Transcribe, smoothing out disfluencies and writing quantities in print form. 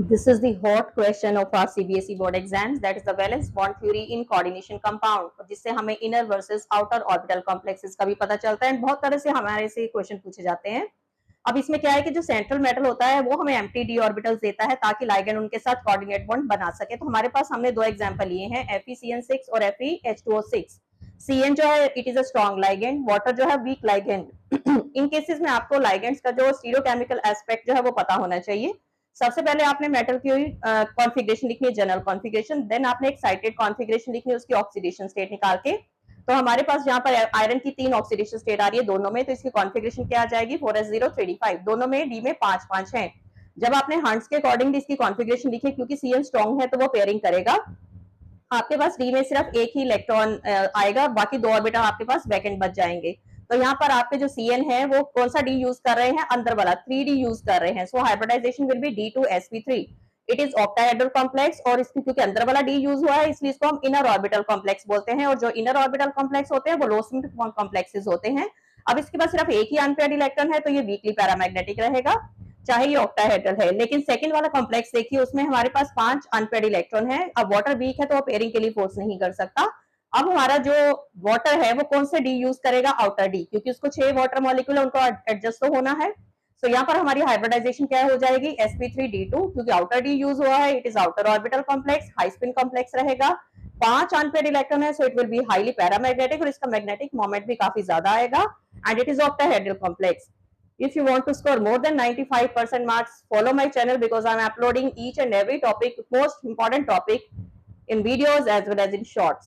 This is the hot question of our CBSE board exams, that is the valence bond theory in coordination compound, जिससे हमें inner versus outer orbital complexes का भी पता चलता है। बहुत तरह से हमारे से क्वेश्चन पूछे जाते हैं। अब इसमें क्या है कि जो सेंट्रल मेटल होता है वो हमें एम्प्टी डी ऑर्बिटल्स देता है ताकि लाइगेंड उनके साथ कोऑर्डिनेट बॉन्ड बना सके। तो हमारे पास हमने दो एग्जांपल लिए हैं, FeCN6 और FeH2O6। Cn जो है it is a strong ligand, water जो है वीक लाइगेंड। इन केसेस में आपको लाइगेंड्स का जो स्टीरियोकेमिकल एस्पेक्ट जो है वो पता होना चाहिए। सबसे पहले आपने मेटल की कॉन्फ़िगरेशन लिखनी है, जनरल कॉन्फ़िगरेशन, देन आपने एक साइटेड कॉन्फ़िगरेशन लिखनी है, उसकी ऑक्सीडेशन स्टेट निकाल के। तो हमारे पास यहाँ पर आयरन की 3 ऑक्सीडेशन स्टेट आ रही है दोनों में, तो इसकी कॉन्फ़िगरेशन क्या आ जाएगी 4s0 3d5, दोनों में डी में 5-5 है। जब आपने हंट्स के अकॉर्डिंग इसकी कॉन्फ़िगरेशन लिखी, क्योंकि Cn स्ट्रॉन्ग है तो वो पेयरिंग करेगा। आपके पास डी में सिर्फ एक ही इलेक्ट्रॉन आएगा, बाकी दो ऑर्बिटल आपके पास वैकेंट बच जाएंगे। तो यहाँ पर आपके जो Cn है वो कौन सा डी यूज कर रहे हैं, अंदर वाला 3d यूज कर रहे हैं। So hybridization will be D2sp3। It is octahedral complex, और इसकी क्योंकि अंदर वाला डी यूज हुआ है इसलिए इसको हम इनर ऑर्बिटल कॉम्प्लेक्स बोलते हैं। और जो इनर ऑर्बिटल कॉम्प्लेक्स होते हैं वो लो सिमेट्रिक कॉम्प्लेक्सेस होते हैं। अब इसके पास सिर्फ एक ही अनपेयर्ड इलेक्ट्रॉन है तो ये वीकली पैरामैग्नेटिक रहेगा, चाहे ये ऑक्टाहेड्रल है। लेकिन सेकंड वाला कॉम्प्लेक्स देखिए, उसमें हमारे पास 5 अनपेयर्ड इलेक्ट्रॉन है। अब वाटर वीक है तो वो पेयरिंग के लिए फोर्स नहीं कर सकता। अब हमारा जो वाटर है वो कौन से डी यूज करेगा, आउटर डी, क्योंकि उसको 6 वाटर मॉलिक्यूल है, उनको एडजस्ट तो होना है। तो यहाँ पर हमारी हाइब्रिडाइजेशन क्या हो जाएगी, sp3d2, क्योंकि आउटर डी यूज हुआ है, it is outer orbital complex, high spin complex रहेगा। 5 अनपेयर्ड इलेक्ट्रॉन है, so it will be highly paramagnetic, और इसका मैग्नेटिक मोमेंट भी काफी ज्यादा आएगा। And it is octahedral complex. If you want to score more than 95% marks, follow my channel because I'm uploading each and every topic, most important topic, in videos as well as in shorts.